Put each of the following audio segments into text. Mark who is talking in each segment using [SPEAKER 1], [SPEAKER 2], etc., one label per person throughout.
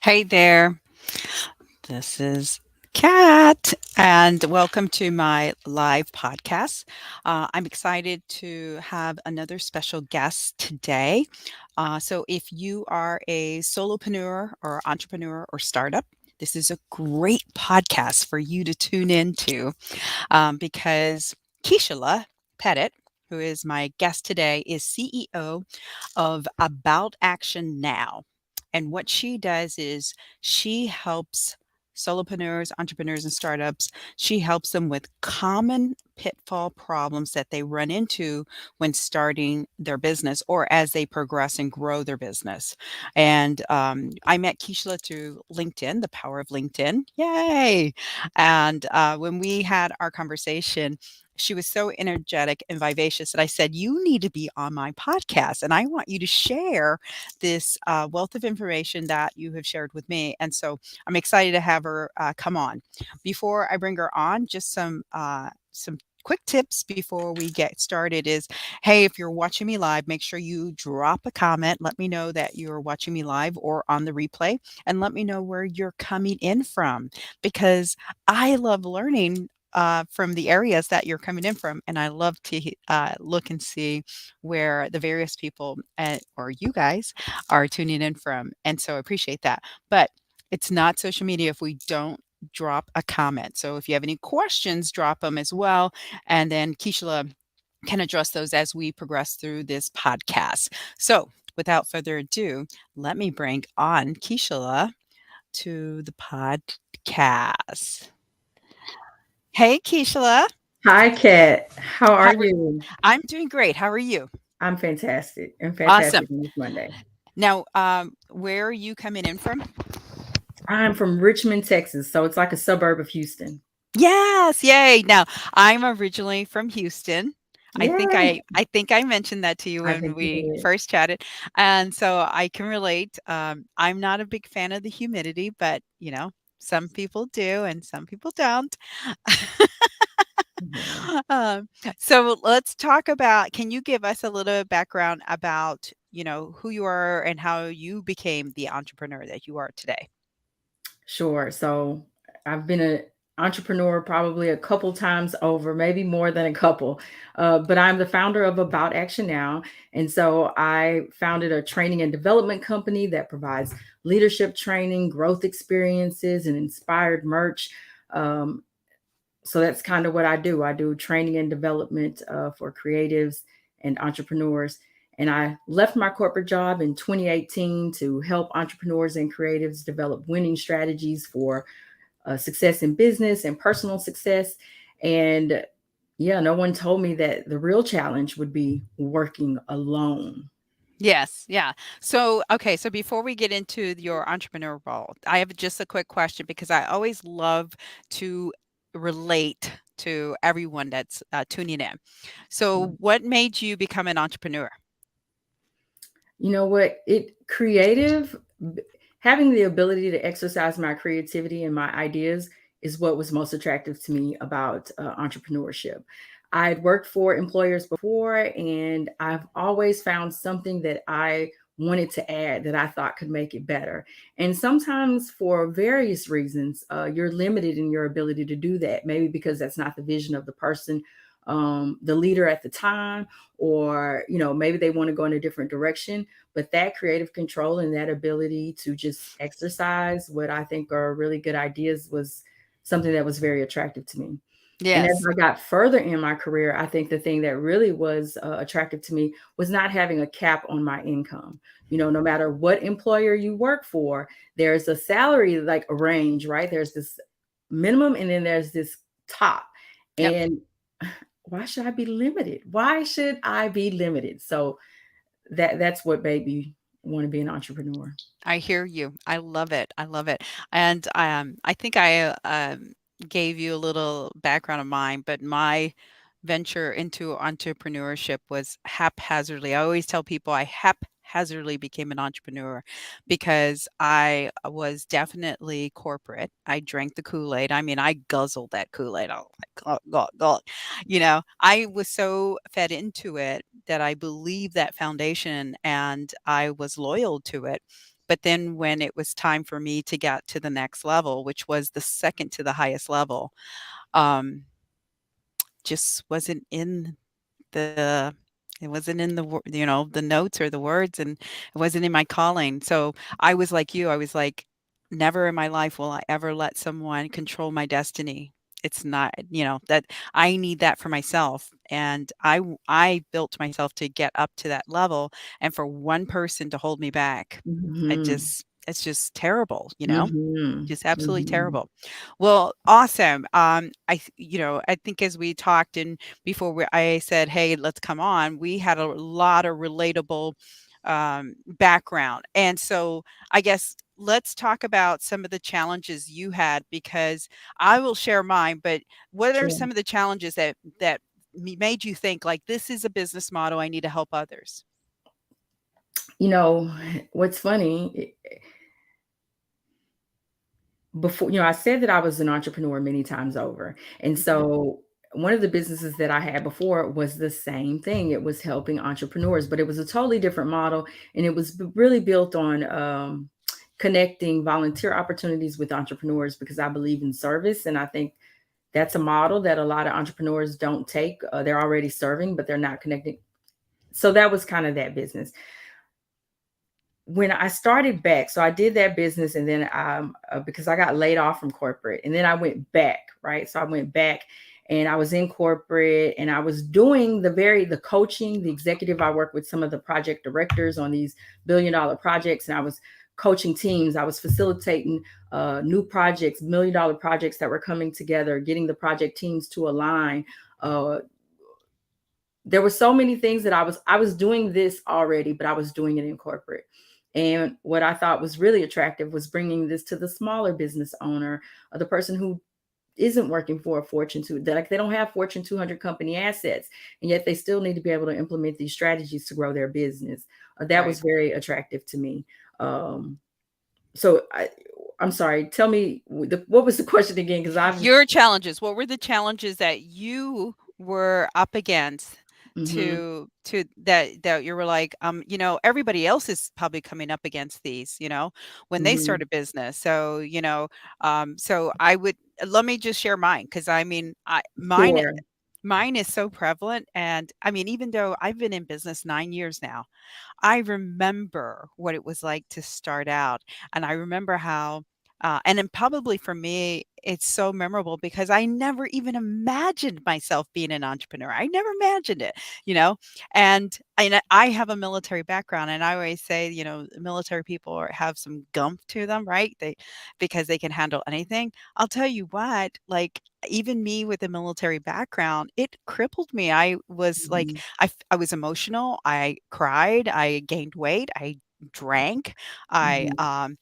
[SPEAKER 1] Hey there, this is Kat, and welcome to my live podcast. I'm excited to have another special guest today. So, if you are a solopreneur or entrepreneur or startup, this is a great podcast for you to tune into because Keyshala Pettit, who is my guest today, is CEO of About Action Now. And what she does is she helps solopreneurs, entrepreneurs, and startups. She helps them with common pitfall problems that they run into when starting their business or as they progress and grow their business. And I met Keyshala through LinkedIn, the power of LinkedIn. Yay! And when we had our conversation, she was so energetic and vivacious that I said, "You need to be on my podcast, and I want you to share this wealth of information that you have shared with me." And so I'm excited to have her come on. Before I bring her on, just some quick tips before we get started is, hey, if you're watching me live, make sure you drop a comment. Let me know that you're watching me live or on the replay, and let me know where you're coming in from, because I love learning from the areas that you're coming in from. And I love to look and see where the various people or you guys are tuning in from. And so I appreciate that. But it's not social media if we don't drop a comment. So if you have any questions, drop them as well. And then Keyshala can address those as we progress through this podcast. So without further ado, let me bring on Keyshala to the podcast. Hey, Keyshala.
[SPEAKER 2] Hi, Kat. How
[SPEAKER 1] How
[SPEAKER 2] are
[SPEAKER 1] are
[SPEAKER 2] you?
[SPEAKER 1] I'm doing great. How are you?
[SPEAKER 2] I'm fantastic. I'm
[SPEAKER 1] Awesome.
[SPEAKER 2] fantastic on this Monday.
[SPEAKER 1] Now, where are you coming in from?
[SPEAKER 2] I'm from Richmond, Texas, so it's like a suburb of Houston.
[SPEAKER 1] Yes, yay. Now, I'm originally from Houston. I think
[SPEAKER 2] Yeah,
[SPEAKER 1] I mentioned that to you
[SPEAKER 2] I
[SPEAKER 1] when
[SPEAKER 2] think you
[SPEAKER 1] we
[SPEAKER 2] did.
[SPEAKER 1] first chatted, and so I can relate. I'm not a big fan of the humidity, but some people do and some people don't.
[SPEAKER 2] Yeah.
[SPEAKER 1] Um, so let's talk about, can you give us a little background about, who you are and how you became the entrepreneur that you are today?
[SPEAKER 2] Sure. So I've been an entrepreneur probably a couple times over, maybe more than a couple. But I'm the founder of About Action Now. And so I founded a training and development company that provides leadership training, growth experiences, and inspired merch. Um, so that's kind of what I do. I do training and development for creatives and entrepreneurs. And I left my corporate job in 2018 to help entrepreneurs and creatives develop winning strategies for success in business and personal success. And yeah, no one told me that the real challenge would be working alone.
[SPEAKER 1] Yes, yeah. So, okay, so before we get into your entrepreneur role, I have just a quick question because I always love to relate to everyone that's tuning in. So, what made you become an entrepreneur?
[SPEAKER 2] You know what? Having the ability to exercise my creativity and my ideas is what was most attractive to me about entrepreneurship. I'd worked for employers before, and I've always found something that I wanted to add that I thought could make it better. And sometimes, for various reasons, you're limited in your ability to do that. Maybe because that's not the vision of the person, the leader at the time, or maybe they want to go in a different direction. But that creative control and that ability to just exercise what I think are really good ideas was something that was very attractive to me. And as
[SPEAKER 1] Yes.
[SPEAKER 2] I got further in my career, I think the thing that really was attractive to me was not having a cap on my income. No matter what employer you work for, there's a salary, like a range, right? There's this minimum and then there's this top.
[SPEAKER 1] Yep.
[SPEAKER 2] And why should I be limited? Why should I be limited? So that's what made me want to be an entrepreneur.
[SPEAKER 1] I hear you. I love it. I love it. And I think I gave you a little background of mine, but my venture into entrepreneurship was haphazardly. I always tell people I haphazardly became an entrepreneur because I was definitely corporate. I drank the Kool-Aid. I mean, I guzzled that Kool-Aid. I was like, gulp, gulp, gulp. I was so fed into it that I believed that foundation and I was loyal to it. But then when it was time for me to get to the next level, which was the second to the highest level, um, just wasn't in the it wasn't in the notes or the words, and it wasn't in my calling. So I was like you. I was like, never in my life will I ever let someone control my destiny. It's not, that I need that for myself. And I built myself to get up to that level. And for one person to hold me back,
[SPEAKER 2] Mhm.
[SPEAKER 1] it's just terrible.
[SPEAKER 2] Mhm.
[SPEAKER 1] Just absolutely
[SPEAKER 2] Mhm.
[SPEAKER 1] terrible. Well, awesome. I think as we talked and before I said, "Hey, let's come on," we had a lot of relatable background, and so I guess let's talk about some of the challenges you had because I will share mine. But what are
[SPEAKER 2] Sure.
[SPEAKER 1] some of the challenges that made you think like this is a business model I need to help others?
[SPEAKER 2] You know, what's funny, before, I said that I was an entrepreneur many times over. And
[SPEAKER 1] Hmm.
[SPEAKER 2] so one of the businesses that I had before was the same thing. It was helping entrepreneurs, but it was a totally different model. And it was really built on connecting volunteer opportunities with entrepreneurs because I believe in service. And I think that's a model that a lot of entrepreneurs don't take. They're already serving, but they're not connecting. So that was kind of that business. When I started back, so I did that business, and then because I got laid off from corporate, and then I went back, right? So I went back, and I was in corporate, and I was doing the coaching, the executive. I worked with some of the project directors on these billion-dollar projects, and I was coaching teams. I was facilitating new projects, million-dollar projects that were coming together, getting the project teams to align. Uh, there were so many things that I was doing this already, but I was doing it in corporate. And what I thought was really attractive was bringing this to the smaller business owner, the person who isn't working for a Fortune 2, like they don't have Fortune 200 company assets, and yet they still need to be able to implement these strategies to grow their business. That
[SPEAKER 1] Right.
[SPEAKER 2] was very attractive to me. Um, so I'm sorry. Tell me what was the question again? Because I've.
[SPEAKER 1] Your challenges, what were the challenges that you were up against
[SPEAKER 2] Mhm,
[SPEAKER 1] to that you were like, everybody else is probably coming up against these, when they
[SPEAKER 2] mhm.
[SPEAKER 1] start a business. So, so I would let me just share mine because I mean,
[SPEAKER 2] Sure.
[SPEAKER 1] mine is so prevalent. And I mean, even though I've been in business 9 years now, I remember what it was like to start out, and I remember how and then probably for me, it's so memorable because I never even imagined myself being an entrepreneur. I never imagined it, you know? And I have a military background, and I always say, military people have some gump to them, right? Because they can handle anything. I'll tell you what, like even me with a military background, it crippled me. I was like,
[SPEAKER 2] Mhm,
[SPEAKER 1] I was emotional. I cried. I gained weight. I drank. I,
[SPEAKER 2] mhm,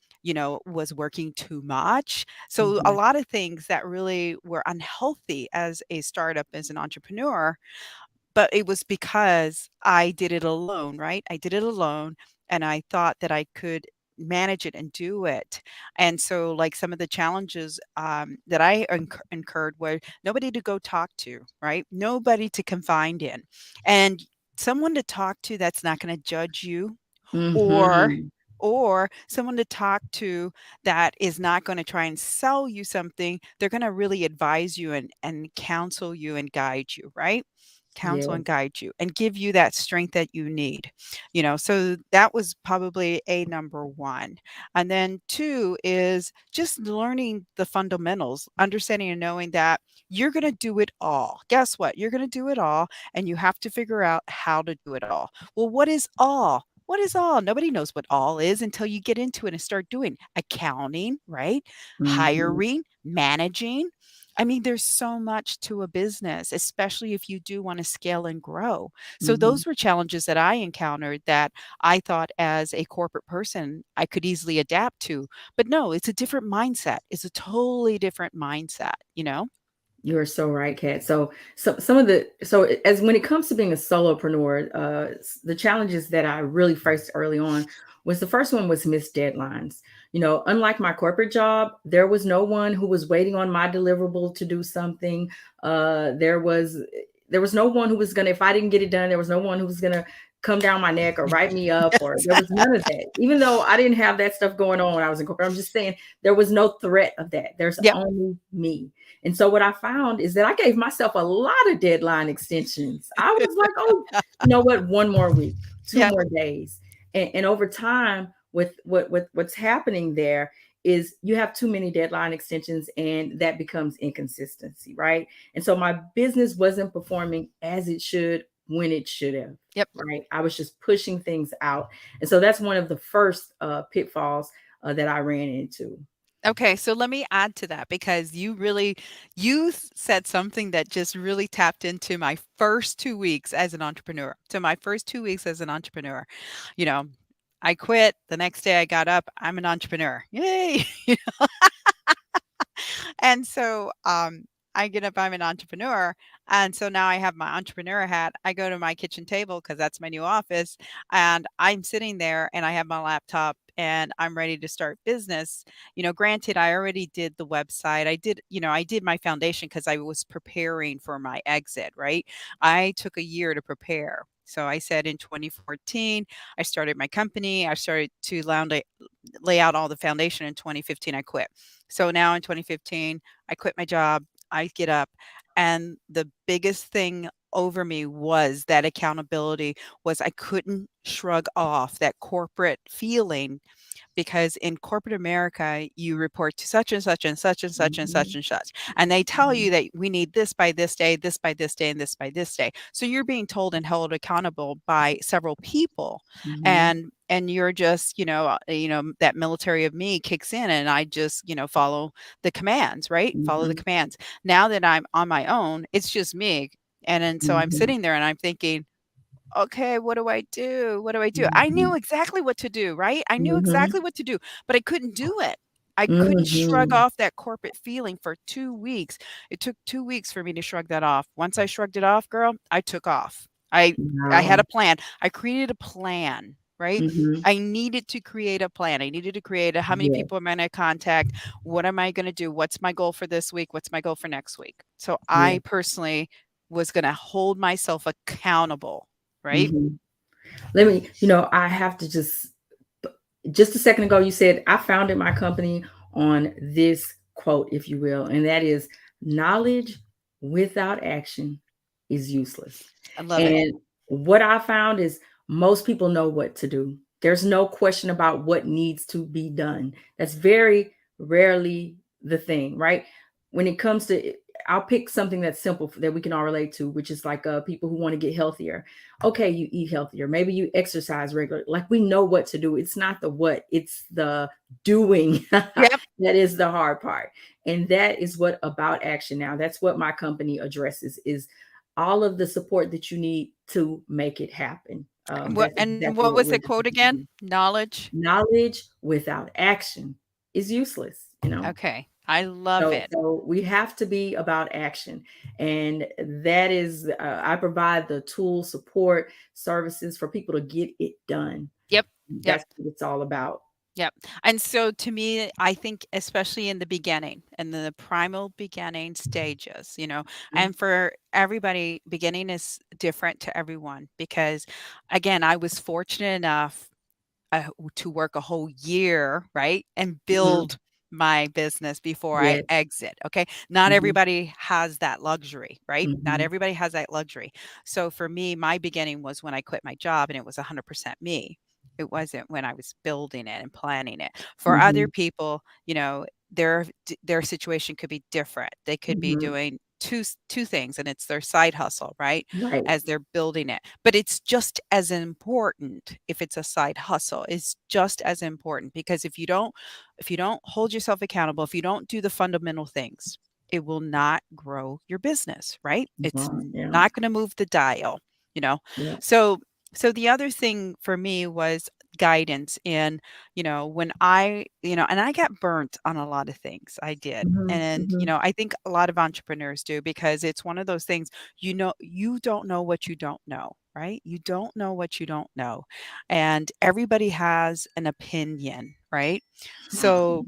[SPEAKER 1] was working too much. So a
[SPEAKER 2] mhm.
[SPEAKER 1] lot of things that really were unhealthy as a startup, as an entrepreneur, but it was because I did it alone, right? I did it alone, and I thought that I could manage it and do it. And so, like, some of the challenges, that I incurred were nobody to go talk to, right? Nobody to confide in, and someone to talk to that's not gonna judge you, or
[SPEAKER 2] Mhm.
[SPEAKER 1] someone to talk to that is not gonna try and sell you something. They're gonna really advise you and counsel you and guide you, right? Counsel
[SPEAKER 2] Yeah.
[SPEAKER 1] and guide you and give you that strength that you need. So that was probably a number 1. And then 2 is just learning the fundamentals, understanding and knowing that you're gonna do it all. Guess what? You're gonna do it all, and you have to figure out how to do it all. Well, what is all? What is all? Nobody knows what all is until you get into it and start doing accounting, right?
[SPEAKER 2] Mhm,
[SPEAKER 1] Hiring, managing. I mean, there's so much to a business, especially if you do want to scale and grow. So
[SPEAKER 2] mhm.
[SPEAKER 1] those were challenges that I encountered that I thought as a corporate person I could easily adapt to. But no, it's a different mindset. It's a totally different mindset.
[SPEAKER 2] You're so right, Kat. So some of the so as when it comes to being a solopreneur, the challenges that I really faced early on was the first one was missed deadlines. Unlike my corporate job, there was no one who was waiting on my deliverable to do something. There was no one who was gonna, if I didn't get it done, there was no one who was gonna come down my neck or write me up, or
[SPEAKER 1] Yes.
[SPEAKER 2] there was none of that. Even though I didn't have that stuff going on when I was in corporate, I'm just saying there was no threat of that. There's
[SPEAKER 1] Yep.
[SPEAKER 2] only me. And so what I found is that I gave myself a lot of deadline extensions. I was like, oh, you know what? One more week, two
[SPEAKER 1] Yep.
[SPEAKER 2] more days. And over time, with what's happening there is you have too many deadline extensions, and that becomes inconsistency, right? And so my business wasn't performing as it should when it should have,
[SPEAKER 1] Yep.
[SPEAKER 2] right? I was just pushing things out. And so that's one of the first pitfalls that I ran into.
[SPEAKER 1] Okay, so let me add to that because said something that just really tapped into my first 2 weeks as an entrepreneur. So my first 2 weeks as an entrepreneur, you know, I quit. The next day I got up, I'm an entrepreneur. Yay. And so, I get up, I'm an entrepreneur. And so now I have my entrepreneur hat. I go to my kitchen table because that's my new office. And I'm sitting there and I have my laptop and I'm ready to start business. Granted, I already did the website. I did my foundation because I was preparing for my exit, right? I took a year to prepare. So I said in 2014, I started my company. I started to lay out all the foundation. In 2015, I quit. So now in 2015, I quit my job. I get up, and the biggest thing over me was that accountability was I couldn't shrug off that corporate feeling because in corporate America, you report to such and such and such and such and such
[SPEAKER 2] Mhm,
[SPEAKER 1] and such. And they tell you that we need this by this day, this by this day, and this by this day. So you're being told and held accountable by several people.
[SPEAKER 2] mhm,
[SPEAKER 1] And you're just, that military of me kicks in and I just, follow the commands, right? Follow the
[SPEAKER 2] mhm,
[SPEAKER 1] commands. Now that I'm on my own, it's just me. And then so I'm
[SPEAKER 2] mhm,
[SPEAKER 1] sitting there and I'm thinking, okay, what do I do? What do I do? I knew
[SPEAKER 2] mhm,
[SPEAKER 1] exactly what to do, right? I knew
[SPEAKER 2] mhm,
[SPEAKER 1] exactly what to do, but I couldn't do it. I couldn't shrug
[SPEAKER 2] mhm.
[SPEAKER 1] off that corporate feeling for 2 weeks. It took 2 weeks for me to shrug that off. Once I shrugged it off, girl, I took off. I had a
[SPEAKER 2] Wow.
[SPEAKER 1] plan. I created a plan, right?
[SPEAKER 2] Mhm.
[SPEAKER 1] I needed to create a plan. I needed to create how many
[SPEAKER 2] Yeah,
[SPEAKER 1] people am I going to contact? What am I going to do? What's my goal for this week? What's my goal for next week? So
[SPEAKER 2] yeah.
[SPEAKER 1] I personally was going to hold myself accountable, right?
[SPEAKER 2] Mhm. Let me, I have to just a second ago, you said I founded my company on this quote, if you will, and that is knowledge without action is useless.
[SPEAKER 1] I love it.
[SPEAKER 2] And what I found is most people know what to do. There's no question about what needs to be done. That's very rarely the thing, right? When it comes to, I'll pick something that's simple that we can all relate to, which is like people who want to get healthier. Okay, you eat healthier. Maybe you exercise regularly. Like we know what to do. It's not the what, it's the doing that
[SPEAKER 1] Yep.
[SPEAKER 2] is the hard part. And that is what about action now. That's what my company addresses is all of the support that you need to make it happen. That's
[SPEAKER 1] And
[SPEAKER 2] exactly
[SPEAKER 1] what
[SPEAKER 2] what
[SPEAKER 1] was
[SPEAKER 2] we're
[SPEAKER 1] the quote
[SPEAKER 2] trying to
[SPEAKER 1] again?
[SPEAKER 2] do.
[SPEAKER 1] Knowledge.
[SPEAKER 2] Knowledge without action is useless.
[SPEAKER 1] Okay. I love
[SPEAKER 2] So
[SPEAKER 1] it.
[SPEAKER 2] so we have to be about action, and that is, I provide the tool, support, services for people to get it done.
[SPEAKER 1] Yep. Yep.
[SPEAKER 2] That's what it's all about.
[SPEAKER 1] Yep. And so to me, I think especially in the beginning, in the primal beginning stages,
[SPEAKER 2] Mhm,
[SPEAKER 1] and for everybody, beginning is different to everyone because again, I was fortunate enough to work a whole year, right? And
[SPEAKER 2] mhm,
[SPEAKER 1] build my business before I
[SPEAKER 2] yes,
[SPEAKER 1] exit. Okay. Not
[SPEAKER 2] mhm,
[SPEAKER 1] everybody has that luxury, right? Not
[SPEAKER 2] mhm,
[SPEAKER 1] everybody has that luxury. So for me, my beginning was when I quit my job and it was 100% me. It wasn't when I was building it and planning it. For other
[SPEAKER 2] mhm,
[SPEAKER 1] people, their situation could be different. They could be
[SPEAKER 2] mhm,
[SPEAKER 1] doing two things and it's their side hustle, right?
[SPEAKER 2] right,
[SPEAKER 1] As they're building it. But it's just as important if it's a side hustle. It's just as important because if you don't hold yourself accountable, if you don't do the fundamental things, it will not grow your business, right? It's
[SPEAKER 2] yeah,
[SPEAKER 1] not going to move the dial, you know.
[SPEAKER 2] yeah,
[SPEAKER 1] So the other thing for me was guidance in, when and I got burnt on a lot of things. I did.
[SPEAKER 2] mhm,
[SPEAKER 1] And,
[SPEAKER 2] mhm,
[SPEAKER 1] I think a lot of entrepreneurs do because it's one of those things, you don't know what you don't know, right? You don't know what you don't know. And everybody has an opinion, right? So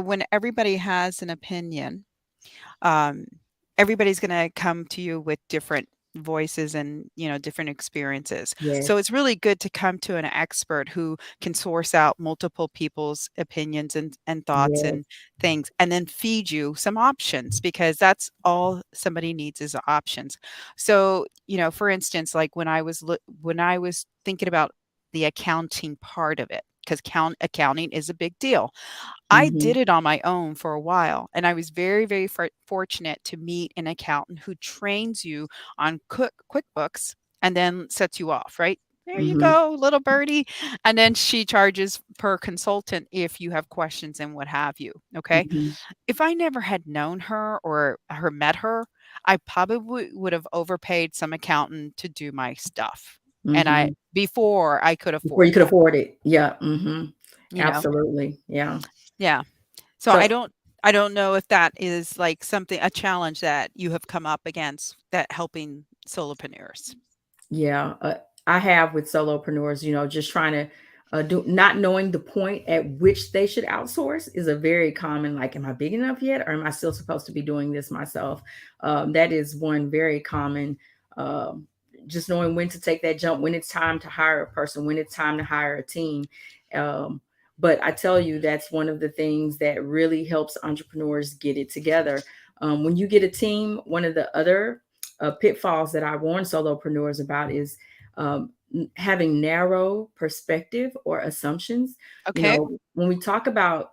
[SPEAKER 1] when everybody has an opinion, um, everybody's going to come to you with different voices and, different experiences. So
[SPEAKER 2] Yes.
[SPEAKER 1] it's really good to come to an expert who can source out multiple people's opinions and thoughts
[SPEAKER 2] Yes.
[SPEAKER 1] and things, and then feed you some options, because that's all somebody needs is options. So, for instance, like when I was thinking about the accounting part of it, because accounting is a big deal. I did
[SPEAKER 2] Mhm.
[SPEAKER 1] it on my own for a while, and I was very, very fortunate to meet an accountant who trains you on QuickBooks and then sets you off, right? There you
[SPEAKER 2] Mhm.
[SPEAKER 1] go, little birdie. And then she charges per consultant if you have questions and what have you. Okay.
[SPEAKER 2] Mhm.
[SPEAKER 1] If I never had known her or met her, I probably would have overpaid some accountant to do my stuff. And
[SPEAKER 2] Mhm.
[SPEAKER 1] before I could
[SPEAKER 2] Before you
[SPEAKER 1] afford
[SPEAKER 2] could
[SPEAKER 1] that,
[SPEAKER 2] afford it. Yeah. Mhm.
[SPEAKER 1] you know?
[SPEAKER 2] Absolutely. Yeah.
[SPEAKER 1] Yeah. So
[SPEAKER 2] So
[SPEAKER 1] I don't know if that is like something a challenge that you have come up against that helping solopreneurs.
[SPEAKER 2] yeah, I have with solopreneurs, just trying to do not knowing the point at which they should outsource is a very common, like, am I big enough yet? Or am I still supposed to be doing this myself? That is one very common, um, just knowing when to take that jump, when it's time to hire a person, when it's time to hire a team. Um, but I tell you, that's one of the things that really helps entrepreneurs get it together. When you get a team, one of the other pitfalls that I warn solopreneurs about is having narrow perspective or assumptions.
[SPEAKER 1] Okay.
[SPEAKER 2] When we talk about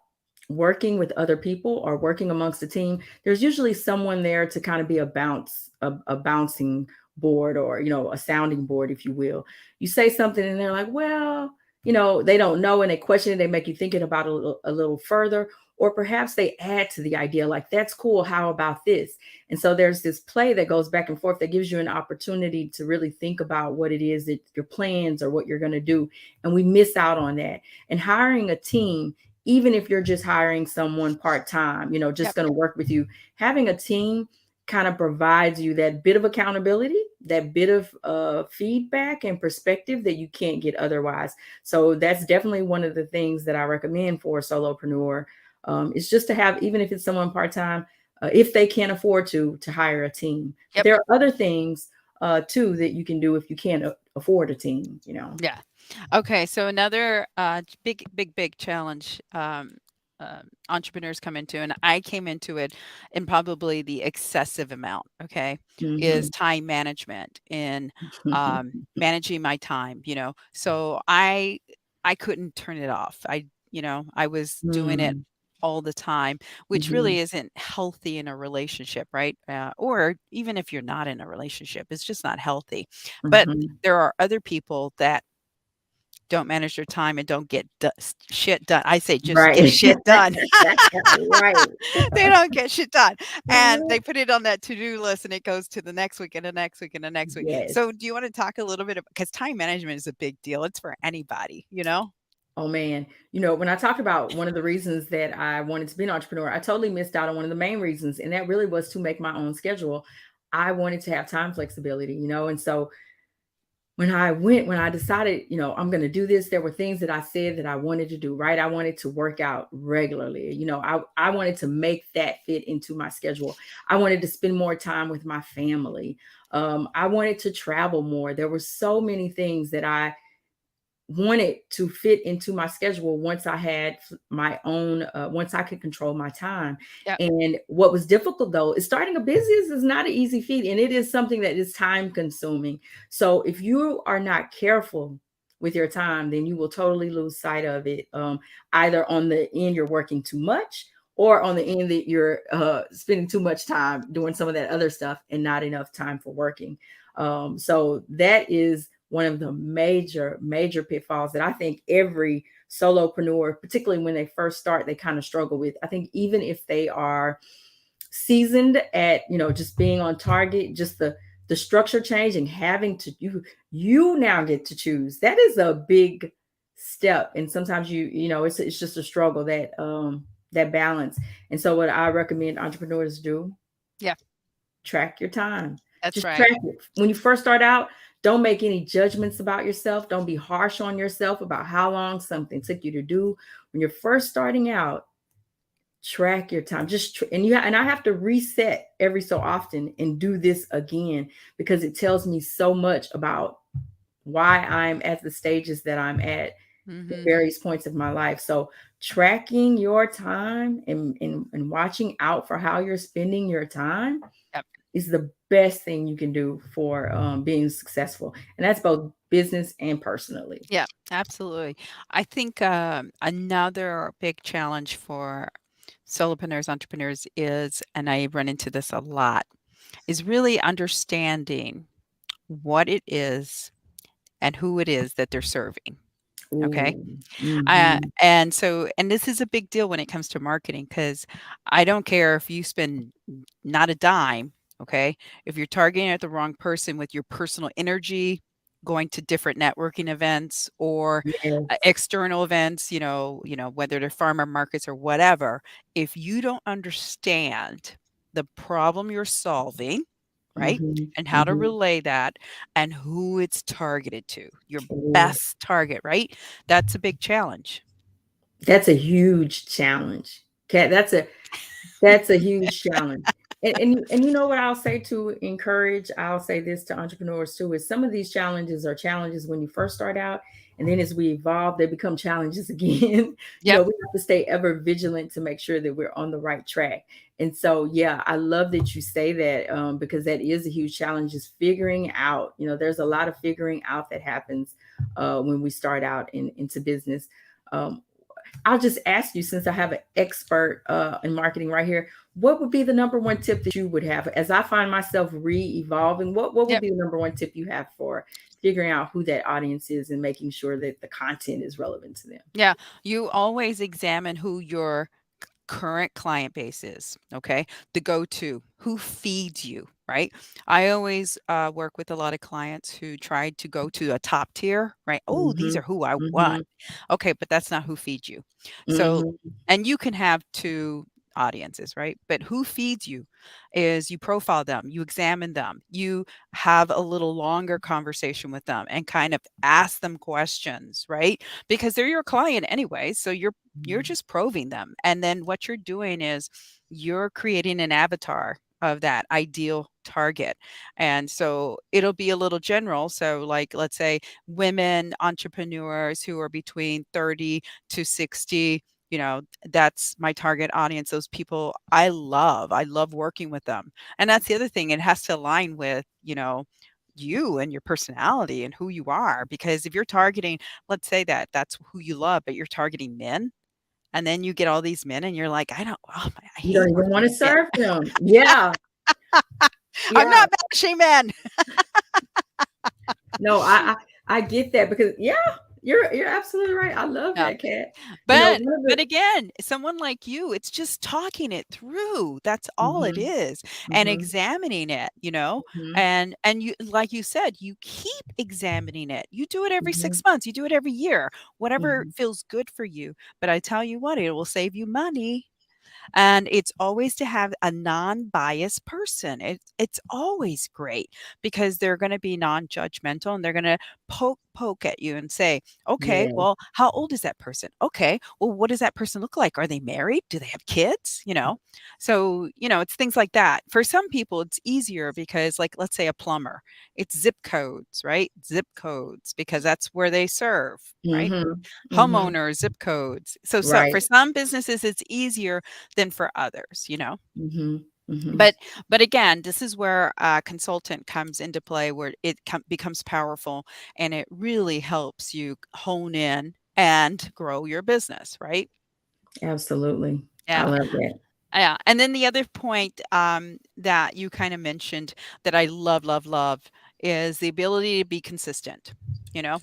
[SPEAKER 2] working with other people or working amongst a team, there's usually someone there to kind of be a bouncing board, or a sounding board, if you will. You say something and they're like, well, they don't know, and they question it, they make you thinking about it a little further, or perhaps they add to the idea, like, that's cool, how about this? And so there's this play that goes back and forth that gives you an opportunity to really think about what it is that your plans or what you're going to do. And we miss out on that. And hiring a team, even if you're just hiring someone part time, just
[SPEAKER 1] Yep.
[SPEAKER 2] going to work with you, having a team kind of provides you that bit of accountability, that bit of feedback and perspective that you can't get otherwise. So that's definitely one of the things that I recommend for a solopreneur. Is just to have, even if it's someone part time, if they can't afford to hire a team. But
[SPEAKER 1] Yep.
[SPEAKER 2] there are other things too that you can do if you can't afford a team.
[SPEAKER 1] Yeah. Okay. So another big, big, big challenge entrepreneurs come into, and I came into it in probably the excessive amount. Okay, is
[SPEAKER 2] Hmm.
[SPEAKER 1] time management in managing my time. So I couldn't turn it off. I was doing it
[SPEAKER 2] Mm.
[SPEAKER 1] all the time, which
[SPEAKER 2] Hmm.
[SPEAKER 1] really isn't healthy in a relationship, right? Or even if you're not in a relationship, it's just not healthy. But
[SPEAKER 2] Hmm.
[SPEAKER 1] there are other people that don't manage their time and don't get shit done. I say just get
[SPEAKER 2] Right.
[SPEAKER 1] shit done.
[SPEAKER 2] Right.
[SPEAKER 1] They don't get shit done, and they put it on that to-do list, and it goes to the next week and the next week and the next week.
[SPEAKER 2] Yes.
[SPEAKER 1] So do you want to talk a little bit about, because time management is a big deal. It's for anybody, you know?
[SPEAKER 2] Oh man, when I talked about one of the reasons that I wanted to be an entrepreneur, I totally missed out on one of the main reasons, and that really was to make my own schedule. I wanted to have time flexibility, and so when I decided, I'm going to do this, there were things that I said that I wanted to do, right? I wanted to work out regularly. I wanted to make that fit into my schedule. I wanted to spend more time with my family. I wanted to travel more. There were so many things that I wanted to fit into my schedule once I had my own, once I could control my time.
[SPEAKER 1] Yep.
[SPEAKER 2] And what was difficult though is starting a business is not an easy feat, and it is something that is time consuming. So if you are not careful with your time, then you will totally lose sight of it. Either on the end you're working too much, or on the end that you're spending too much time doing some of that other stuff and not enough time for working. So that is one of the major, major pitfalls that I think every solopreneur, particularly when they first start, they kind of struggle with. I think even if they are seasoned at, just being on target, just the structure change and having to you now get to choose. That is a big step. And sometimes it's just a struggle, that balance. And so what I recommend entrepreneurs do:
[SPEAKER 1] Yeah,
[SPEAKER 2] track your time.
[SPEAKER 1] that's
[SPEAKER 2] Just
[SPEAKER 1] right.
[SPEAKER 2] track it. When you first start out, don't make any judgments about yourself. Don't be harsh on yourself about how long something took you to do. When you're first starting out, track your time. And and I have to reset every so often and do this again because it tells me so much about why I'm at the stages that I'm at
[SPEAKER 1] Mhm.
[SPEAKER 2] various points of my life. So tracking your time and watching out for how you're spending your time
[SPEAKER 1] Yep.
[SPEAKER 2] is the best thing you can do for being successful. And that's both business and personally.
[SPEAKER 1] Yeah, absolutely. I think, another big challenge for solopreneurs, entrepreneurs is, and I run into this a lot, is really understanding what it is and who it is that they're serving, okay?
[SPEAKER 2] Ooh. Hmm.
[SPEAKER 1] And this is a big deal when it comes to marketing because I don't care if you spend not a dime, okay? If you're targeting at the wrong person with your personal energy, going to different networking events or
[SPEAKER 2] Yes.
[SPEAKER 1] external events, whether they're farmer markets or whatever, if you don't understand the problem you're solving, right?
[SPEAKER 2] Hmm.
[SPEAKER 1] And how to
[SPEAKER 2] Hmm.
[SPEAKER 1] relay that and who it's targeted to, your
[SPEAKER 2] Ooh.
[SPEAKER 1] best target, right? That's a big challenge.
[SPEAKER 2] That's a huge challenge. Kat, that's a huge challenge. And you know what I'll say to encourage, I'll say this to entrepreneurs too, is some of these challenges are challenges when you first start out, and then as we evolve, they become challenges again.
[SPEAKER 1] Yep.
[SPEAKER 2] We have to stay ever vigilant to make sure that we're on the right track. And so, yeah, I love that you say that because that is a huge challenge, is figuring out, there's a lot of figuring out that happens when we start out into business. Um, I'll just ask you, since I have an expert in marketing right here, what would be the number one tip that you would have as I find myself re-evolving? What would
[SPEAKER 1] Yep.
[SPEAKER 2] be the number one tip you have for figuring out who that audience is and making sure that the content is relevant to them?
[SPEAKER 1] Yeah. You always examine who your current client base is, okay? The go-to, who feeds you, right? I always work with a lot of clients who tried to go to a top tier, right? Oh, these
[SPEAKER 2] Mm-hmm.
[SPEAKER 1] are who I want.
[SPEAKER 2] Mm-hmm.
[SPEAKER 1] Okay, but that's not who feeds you. So,
[SPEAKER 2] Mm-hmm.
[SPEAKER 1] and you can have two audiences, right? But who feeds you is you profile them, you examine them, you have a little longer conversation with them and kind of ask them questions, right? Because they're your client anyway, so you're just probing them. And then what you're doing is you're creating an avatar of that ideal target. And so it'll be a little general. So, like, let's say women entrepreneurs who are between 30 to 60. That's my target audience. Those people I love. I love working with them. And that's the other thing. It has to align with, you and your personality and who you are. Because if you're targeting, let's say that that's who you love, but you're targeting men, and then you get all these men and you're like, I don't, oh my, I
[SPEAKER 2] You don't
[SPEAKER 1] hate
[SPEAKER 2] even
[SPEAKER 1] working
[SPEAKER 2] want to
[SPEAKER 1] with men.
[SPEAKER 2] serve them. Yeah.
[SPEAKER 1] I'm
[SPEAKER 2] Yeah.
[SPEAKER 1] not bashing men.
[SPEAKER 2] No, I get that because yeah, you're absolutely right. I love
[SPEAKER 1] Yeah.
[SPEAKER 2] that, Cat.
[SPEAKER 1] But
[SPEAKER 2] One of
[SPEAKER 1] but
[SPEAKER 2] the
[SPEAKER 1] again, someone like you, it's just talking it through. That's all it
[SPEAKER 2] Mhm.
[SPEAKER 1] is. And
[SPEAKER 2] Mhm.
[SPEAKER 1] examining it.
[SPEAKER 2] Mhm.
[SPEAKER 1] And you, like you said, you keep examining it. You do it every
[SPEAKER 2] Mhm.
[SPEAKER 1] 6 months, you do it every year, whatever
[SPEAKER 2] Mhm.
[SPEAKER 1] feels good for you. But I tell you what, it will save you money. And it's always to have a non-biased person. It's always great because they're going to be non-judgmental and they're going to poke at you and say, okay,
[SPEAKER 2] Yeah.
[SPEAKER 1] well, how old is that person? Okay, well, what does that person look like? Are they married? Do they have kids? So it's things like that. For some people it's easier because, like, let's say a plumber, it's zip codes, right? Zip codes, because that's where they serve, right?
[SPEAKER 2] Mhm. Mhm.
[SPEAKER 1] Homeowners, zip codes. So
[SPEAKER 2] Right.
[SPEAKER 1] for some businesses it's easier than for others.
[SPEAKER 2] Mhm. Mhm.
[SPEAKER 1] But again, this is where a consultant comes into play, where it becomes powerful, and it really helps you hone in and grow your business, right?
[SPEAKER 2] Absolutely. I
[SPEAKER 1] Yeah.
[SPEAKER 2] love that.
[SPEAKER 1] Yeah. And then the other point that you kind of mentioned that I love, love, love is the ability to be consistent. You know,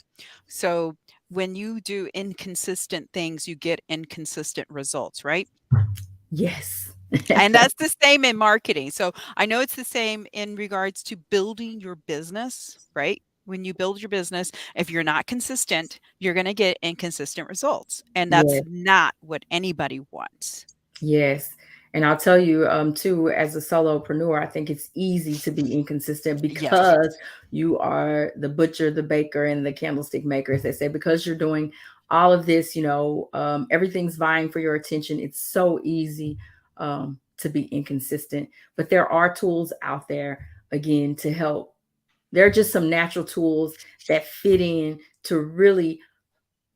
[SPEAKER 1] so when you do inconsistent things, you get inconsistent results, right?
[SPEAKER 2] Yes.
[SPEAKER 1] And that's the same in marketing. So I know it's the same in regards to building your business, right? When you build your business, if you're not consistent, you're going to get inconsistent results. And that's
[SPEAKER 2] Yes.
[SPEAKER 1] not what anybody wants.
[SPEAKER 2] Yes. And I'll tell you, too, as a solopreneur, I think it's easy to be inconsistent
[SPEAKER 1] Yes.
[SPEAKER 2] because you are the butcher, the baker, and the candlestick maker, as they say, because you're doing all of this, everything's vying for your attention. It's so easy to be inconsistent, but there are tools out there again to help. There are just some natural tools that fit in to really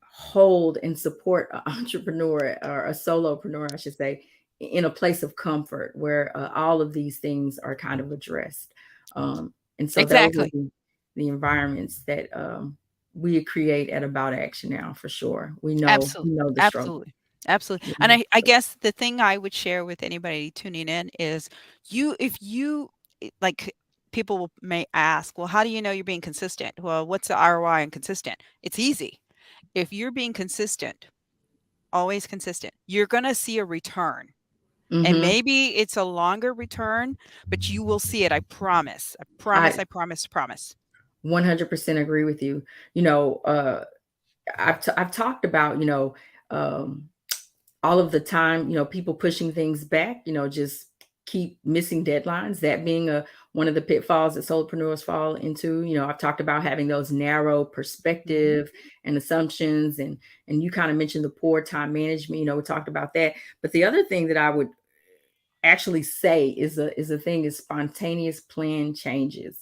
[SPEAKER 2] hold and support an entrepreneur or a solopreneur, I should say, in a place of comfort where all of these things are kind of addressed. And so those are
[SPEAKER 1] Exactly.
[SPEAKER 2] the environments that we create at About Action now, for sure. We know
[SPEAKER 1] Absolutely.
[SPEAKER 2] we know the struggle.
[SPEAKER 1] Absolutely. Absolutely.
[SPEAKER 2] We
[SPEAKER 1] And
[SPEAKER 2] know
[SPEAKER 1] I
[SPEAKER 2] the
[SPEAKER 1] guess the thing I would share with anybody tuning in is if you like people may ask, well, how do you know you're being consistent? Well, what's the ROI on consistent? It's easy. If you're being consistent, always consistent, you're going to see a return. And
[SPEAKER 2] struggle.
[SPEAKER 1] maybe it's a longer return, but you will see it. I promise. I promise.
[SPEAKER 2] I
[SPEAKER 1] I promise. Promise.
[SPEAKER 2] 100% agree with you. You know, I've talked about, um, all of the time, people pushing things back, just keep missing deadlines. That being one of the pitfalls that solopreneurs fall into. I've talked about having those narrow
[SPEAKER 1] Mhm.
[SPEAKER 2] perspective and assumptions, and you kind of mentioned the poor time management. We talked about that. But the other thing that I would actually say is a thing is spontaneous plan changes.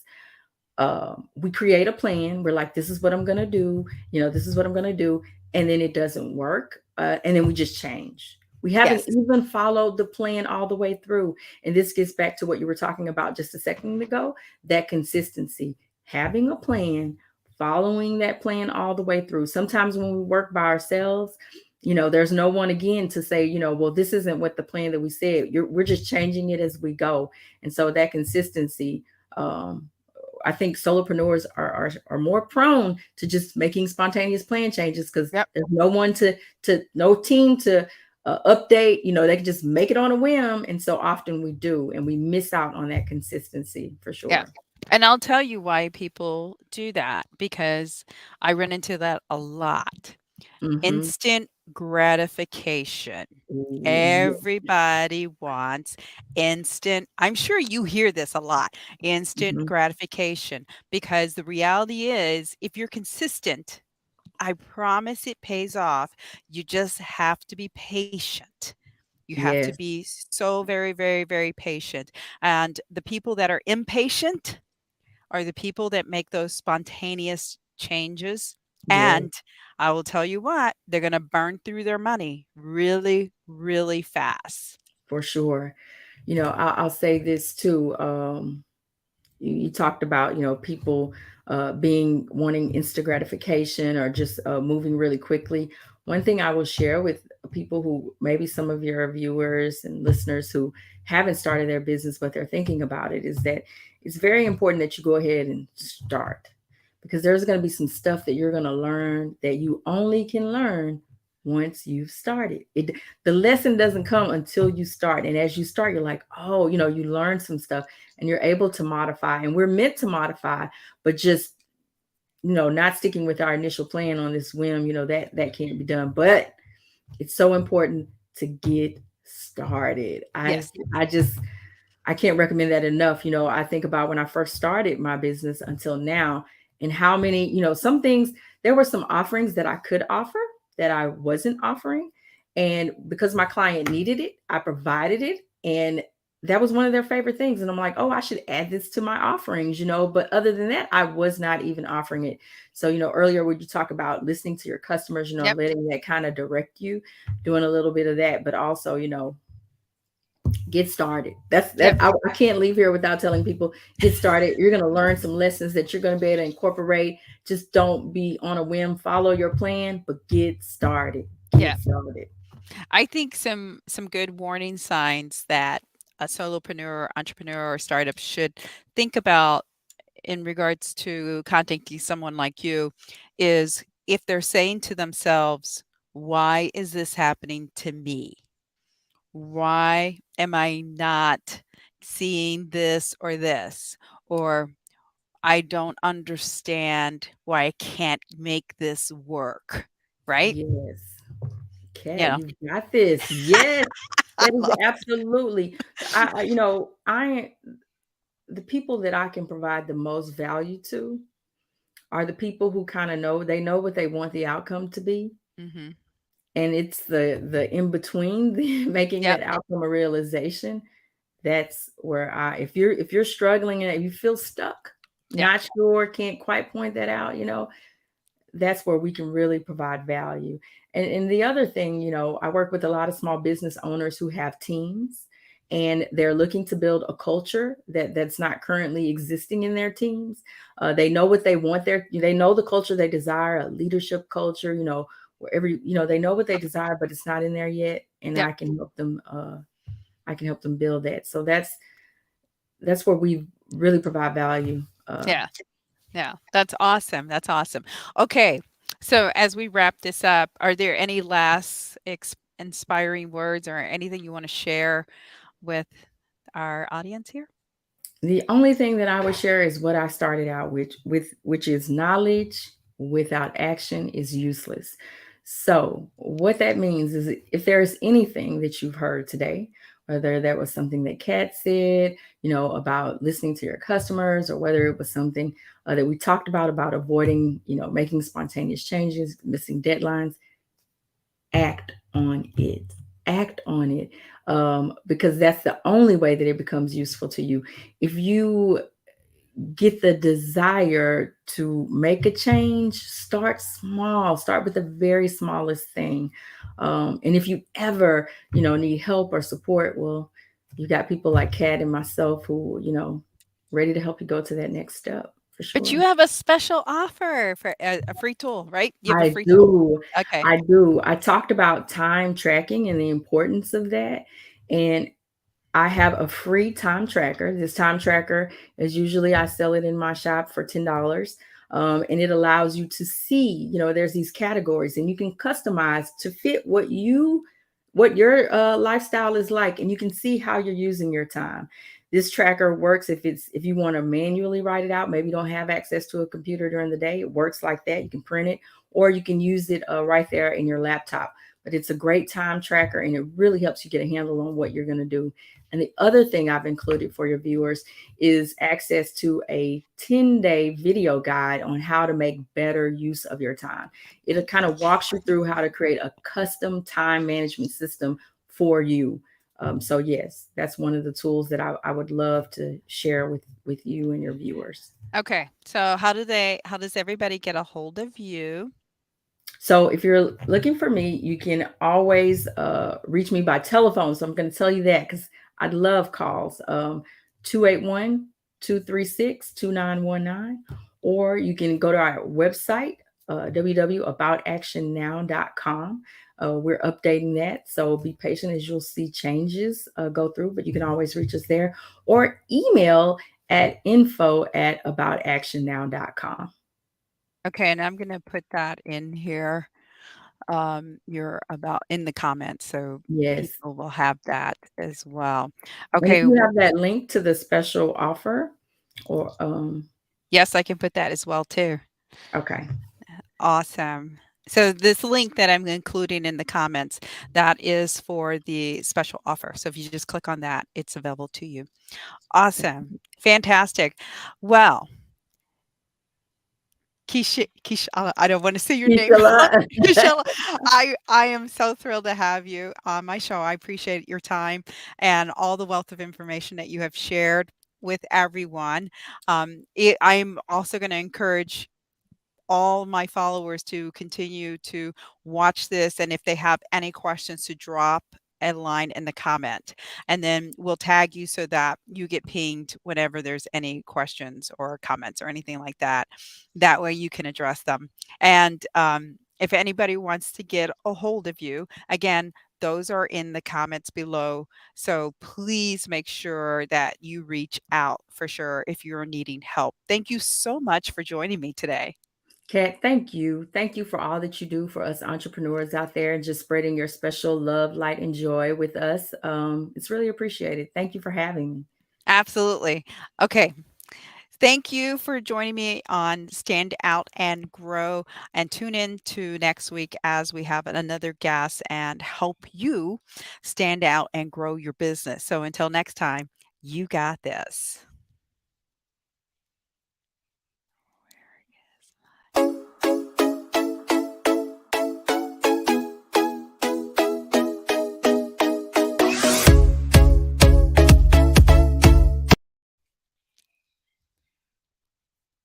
[SPEAKER 2] We create a plan. We're like, this is what I'm going to do. This is what I'm going to do. And then it doesn't work. And then we just change. We haven't
[SPEAKER 1] Yes.
[SPEAKER 2] even followed the plan all the way through. And this gets back to what you were talking about just a second ago, that consistency, having a plan, following that plan all the way through. Sometimes when we work by ourselves, there's no one again to say, well, this isn't what the plan that we said. We're just changing it as we go. And so that consistency, um, I think solopreneurs are more prone to just making spontaneous plan changes because
[SPEAKER 1] Yep.
[SPEAKER 2] there's no one to no team to update. They can just make it on a whim, and so often we do, and we miss out on that consistency for
[SPEAKER 1] Yeah.
[SPEAKER 2] sure.
[SPEAKER 1] And I'll tell you why people do that because I run into that a lot.
[SPEAKER 2] Mm-hmm.
[SPEAKER 1] Instant gratification.
[SPEAKER 2] Ooh, yeah.
[SPEAKER 1] Everybody wants instant. I'm sure you hear this a lot, instant
[SPEAKER 2] Mm-hmm.
[SPEAKER 1] gratification, because the reality is if you're consistent, I promise it pays off. You just have to be patient. You have to
[SPEAKER 2] Yes,
[SPEAKER 1] be so very, very, very patient. And the people that are impatient are the people that make those spontaneous changes.
[SPEAKER 2] yes,
[SPEAKER 1] And I will tell you what, they're going to burn through their money really, really fast.
[SPEAKER 2] for sure. I'll say this too. You talked about people being wanting instant gratification or just moving really quickly. One thing I will share with people who maybe some of your viewers and listeners who haven't started their business but they're thinking about it is that it's very important that you go ahead and start, because there's going to be some stuff that you're going to learn that you only can learn once you've started it. The lesson doesn't come until you start, and as you start, you're like, oh, you learn some stuff and you're able to modify, and we're meant to modify, but just not sticking with our initial plan on this whim, that can't be done. But it's so important to get started. i
[SPEAKER 1] Yes.
[SPEAKER 2] i just I can't recommend that enough. I think about when I first started my business until now, and how many, some things, there were some offerings that I could offer that I wasn't offering. And because my client needed it, I provided it. And that was one of their favorite things. And I'm like, oh, I should add this to my offerings, But other than that, I was not even offering it. So, earlier when you talk about listening to your customers,
[SPEAKER 1] Yep.
[SPEAKER 2] letting that kind of direct you, doing a little bit of that, but also, get started. That's that.
[SPEAKER 1] Yep.
[SPEAKER 2] I can't leave here without telling people, get started. You're going to learn some lessons that you're going to be able to incorporate. Just don't be on a whim. Follow your plan, but get started.
[SPEAKER 1] Yeah.
[SPEAKER 2] Get started.
[SPEAKER 1] I think some good warning signs that a solopreneur, entrepreneur, or startup should think about in regards to contacting someone like you is if they're saying to themselves, why is this happening to me? Why am I not seeing this or this? Or I don't understand why I can't make this work. Right?
[SPEAKER 2] Yes.
[SPEAKER 1] You
[SPEAKER 2] Okay,
[SPEAKER 1] know,
[SPEAKER 2] you got this. Yes,
[SPEAKER 1] I
[SPEAKER 2] that is
[SPEAKER 1] love
[SPEAKER 2] absolutely. I the people that I can provide the most value to are the people who kind of know, they know what they want the outcome to be.
[SPEAKER 1] Mhm.
[SPEAKER 2] And it's the in between, the making
[SPEAKER 1] Yep.
[SPEAKER 2] that outcome a realization. That's where if you're struggling and you feel stuck,
[SPEAKER 1] Yep.
[SPEAKER 2] not sure, can't quite point that out, that's where we can really provide value. And the other thing, I work with a lot of small business owners who have teams, and they're looking to build a culture that's not currently existing in their teams. They know what they want there. They know the culture they desire, a leadership culture, where they know what they desire, but it's not in there yet. And
[SPEAKER 1] Yep.
[SPEAKER 2] I can help them build that. So that's where we really provide value.
[SPEAKER 1] Yeah. Yeah. That's awesome. That's awesome. Okay. So as we wrap this up, are there any last inspiring words or anything you want to share with our audience here?
[SPEAKER 2] The only thing that I would share is what I started out with which is knowledge without action is useless. So, what that means is if there's anything that you've heard today, whether that was something that Kat said, about listening to your customers, or whether it was something that we talked about avoiding, making spontaneous changes, missing deadlines, act on it. Act on it, because that's the only way that it becomes useful to you. If you get the desire to make a change, start small. Start with the very smallest thing. And if you ever, need help or support, well, you got people like Kat and myself who, ready to help you go to that next step for
[SPEAKER 1] But you
[SPEAKER 2] sure.
[SPEAKER 1] have a special offer for a free tool, right? You have a
[SPEAKER 2] I
[SPEAKER 1] free tool.
[SPEAKER 2] do.
[SPEAKER 1] Okay.
[SPEAKER 2] I do. I talked about time tracking and the importance of that. And I have a free time tracker. This time tracker is usually I sell it in my shop for $10. And it allows you to see, there's these categories and you can customize to fit what your lifestyle is like, and you can see how you're using your time. This tracker works if you want to manually write it out, maybe you don't have access to a computer during the day. It works like that. You can print it, or you can use it right there in your laptop. But it's a great time tracker, and it really helps you get a handle on what you're going to do. And the other thing I've included for your viewers is access to a 10-day video guide on how to make better use of your time. It kind of walks you through how to create a custom time management system for you. So yes, that's one of the tools that I would love to share with you and your viewers.
[SPEAKER 1] Okay. So how does everybody get a hold of you?
[SPEAKER 2] So if you're looking for me, you can always reach me by telephone. So I'm going to tell you that because I'd love calls. 281 or you can go to our website, www.aboutactionnow.com. We're updating that. So be patient as you'll see changes go through, but you can always reach us there, or email at info@aboutactionnow.com.
[SPEAKER 1] Okay, and I'm gonna put that in here, you're about in the comments, so
[SPEAKER 2] Yes.
[SPEAKER 1] people will have that as well.
[SPEAKER 2] And if
[SPEAKER 1] Okay,
[SPEAKER 2] you
[SPEAKER 1] well,
[SPEAKER 2] have that link to the special offer or
[SPEAKER 1] yes, I can put that as well too.
[SPEAKER 2] okay.
[SPEAKER 1] Awesome. So this link that I'm including in the comments, that is for the special offer. So if you just click on that, it's available to you. Awesome. Fantastic. Well, Keyshala, I don't want to say your name wrong.
[SPEAKER 2] Keyshala.
[SPEAKER 1] Keyshala, I am so thrilled to have you on my show. I appreciate your time and all the wealth of information that you have shared with everyone. I'm also going to encourage all my followers to continue to watch this, and if they have any questions, to drop a line in the comment, and then we'll tag you so that you get pinged whenever there's any questions or comments or anything like that. That way you can address them. And if anybody wants to get a hold of you, again, those are in the comments below. So please make sure that you reach out for sure if you're needing help. Thank you so much for joining me today.
[SPEAKER 2] Kat, thank you. Thank you for all that you do for us entrepreneurs out there and just spreading your special love, light, and joy with us. It's really appreciated. Thank you for having me.
[SPEAKER 1] Absolutely. Okay. Thank you for joining me on Stand Out and Grow. And tune in to next week as we have another guest and help you stand out and grow your business. So until next time, you got this.